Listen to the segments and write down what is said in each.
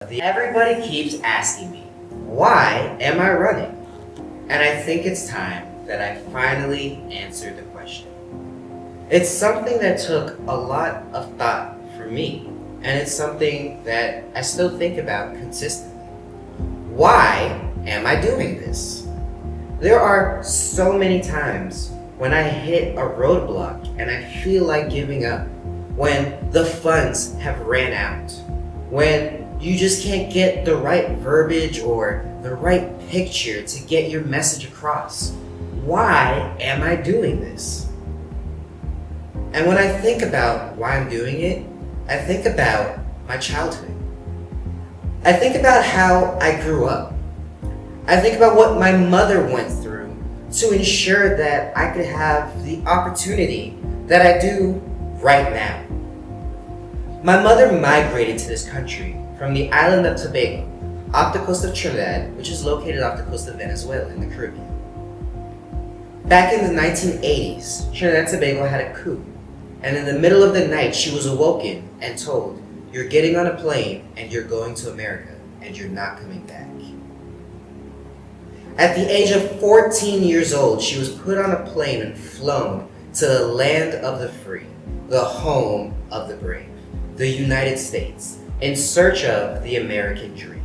Everybody keeps asking me, why am I running? And I think it's time that I finally answer the question. It's something that took a lot of thought for me, and it's something that I still think about consistently. Why am I doing this? There are so many times when I hit a roadblock and I feel like giving up, when the funds have ran out, when you just can't get the right verbiage or the right picture to get your message across. Why am I doing this? And when I think about why I'm doing it, I think about my childhood. I think about how I grew up. I think about what my mother went through to ensure that I could have the opportunity that I do right now. My mother migrated to this country from the island of Tobago, off the coast of Trinidad, which is located off the coast of Venezuela in the Caribbean. Back in the 1980s, Trinidad and Tobago had a coup, and in the middle of the night, she was awoken and told, "You're getting on a plane and you're going to America, and you're not coming back." At the age of 14 years old, she was put on a plane and flown to the land of the free, the home of the brave, the United States, in search of the American dream.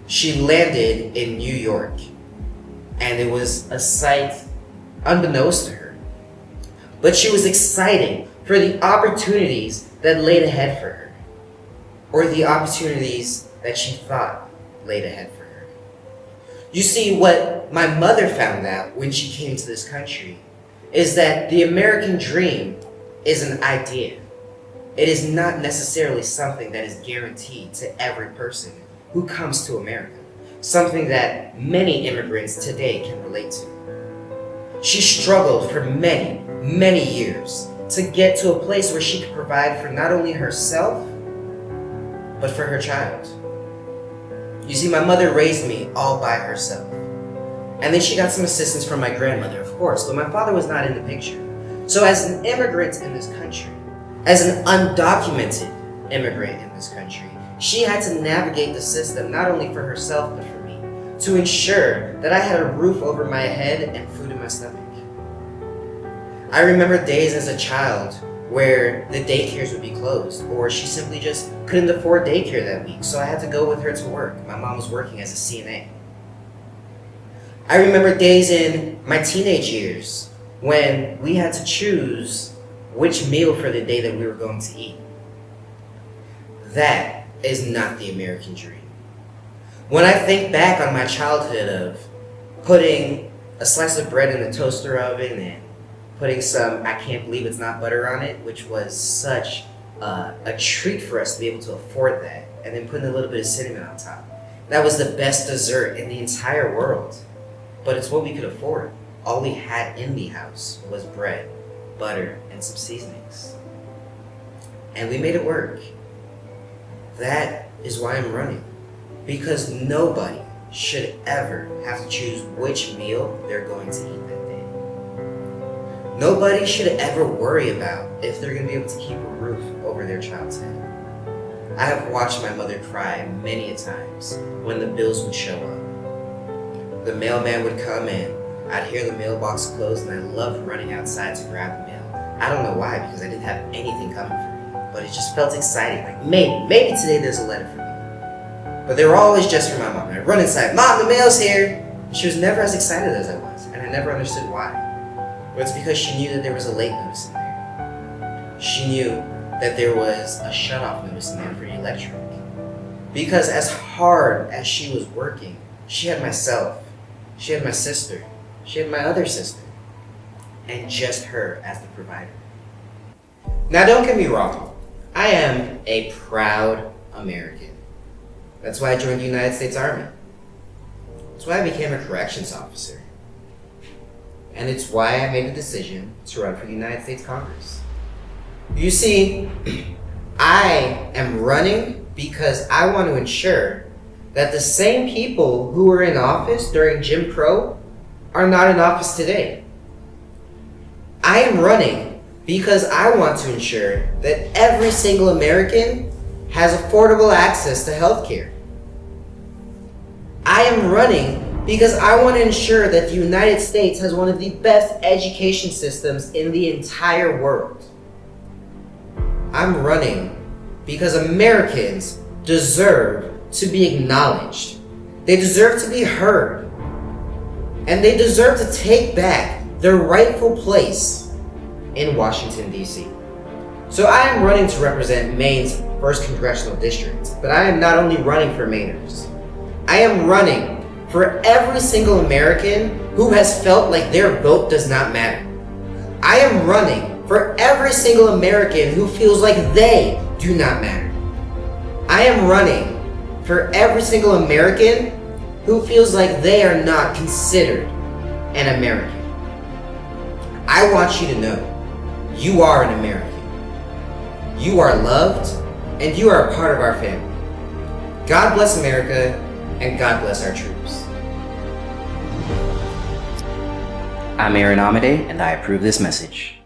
She landed in New York, and it was a sight unbeknownst to her. But she was excited for the opportunities that laid ahead for her, or the opportunities that she thought laid ahead for her. You see, what my mother found out when she came to this country is that the American dream is an idea. It is not necessarily something that is guaranteed to every person who comes to America, something that many immigrants today can relate to. She struggled for many, many years to get to a place where she could provide for not only herself, but for her child. You see, my mother raised me all by herself. And then she got some assistance from my grandmother, of course, but my father was not in the picture. So as an immigrant in this country, as an undocumented immigrant in this country, she had to navigate the system not only for herself but for me, to ensure that I had a roof over my head and food in my stomach. I remember days as a child where the daycares would be closed, or she simply just couldn't afford daycare that week, so I had to go with her to work. My mom was working as a CNA. I remember days in my teenage years when we had to choose which meal for the day that we were going to eat. That is not the American dream. When I think back on my childhood of putting a slice of bread in the toaster oven and putting some "I can't believe it's not butter" on it, which was such a treat for us to be able to afford that, and then putting a little bit of cinnamon on top. That was the best dessert in the entire world, but it's what we could afford. All we had in the house was bread, butter, and some seasonings. And we made it work. That is why I'm running. Because nobody should ever have to choose which meal they're going to eat that day. Nobody should ever worry about if they're going to be able to keep a roof over their child's head. I have watched my mother cry many a times when the bills would show up. The mailman would come in, I'd hear the mailbox close, and I loved running outside to grab the mail. I don't know why, because I didn't have anything coming for me, but it just felt exciting. Like maybe today there's a letter for me. But they were always just for my mom. I'd run inside, "Mom, the mail's here!" She was never as excited as I was, and I never understood why. But it's because she knew that there was a late notice in there. She knew that there was a shut-off notice in there for the electric. Because as hard as she was working, she had myself, she had my sister, she had my other sister, and just her as the provider. Now don't get me wrong, I am a proud American. That's why I joined the United States Army. That's why I became a corrections officer. And it's why I made the decision to run for the United States Congress. You see, I am running because I want to ensure that the same people who were in office during Jim Crow are not in office today. I am running because I want to ensure that every single American has affordable access to healthcare. I am running because I want to ensure that the United States has one of the best education systems in the entire world. I'm running because Americans deserve to be acknowledged. They deserve to be heard. And they deserve to take back their rightful place in Washington, D.C. So I am running to represent Maine's 1st Congressional District, but I am not only running for Mainers. I am running for every single American who has felt like their vote does not matter. I am running for every single American who feels like they do not matter. I am running for every single American who feels like they are not considered an American. I want you to know you are an American. You are loved and you are a part of our family. God bless America and God bless our troops. I'm Aaron Amade, and I approve this message.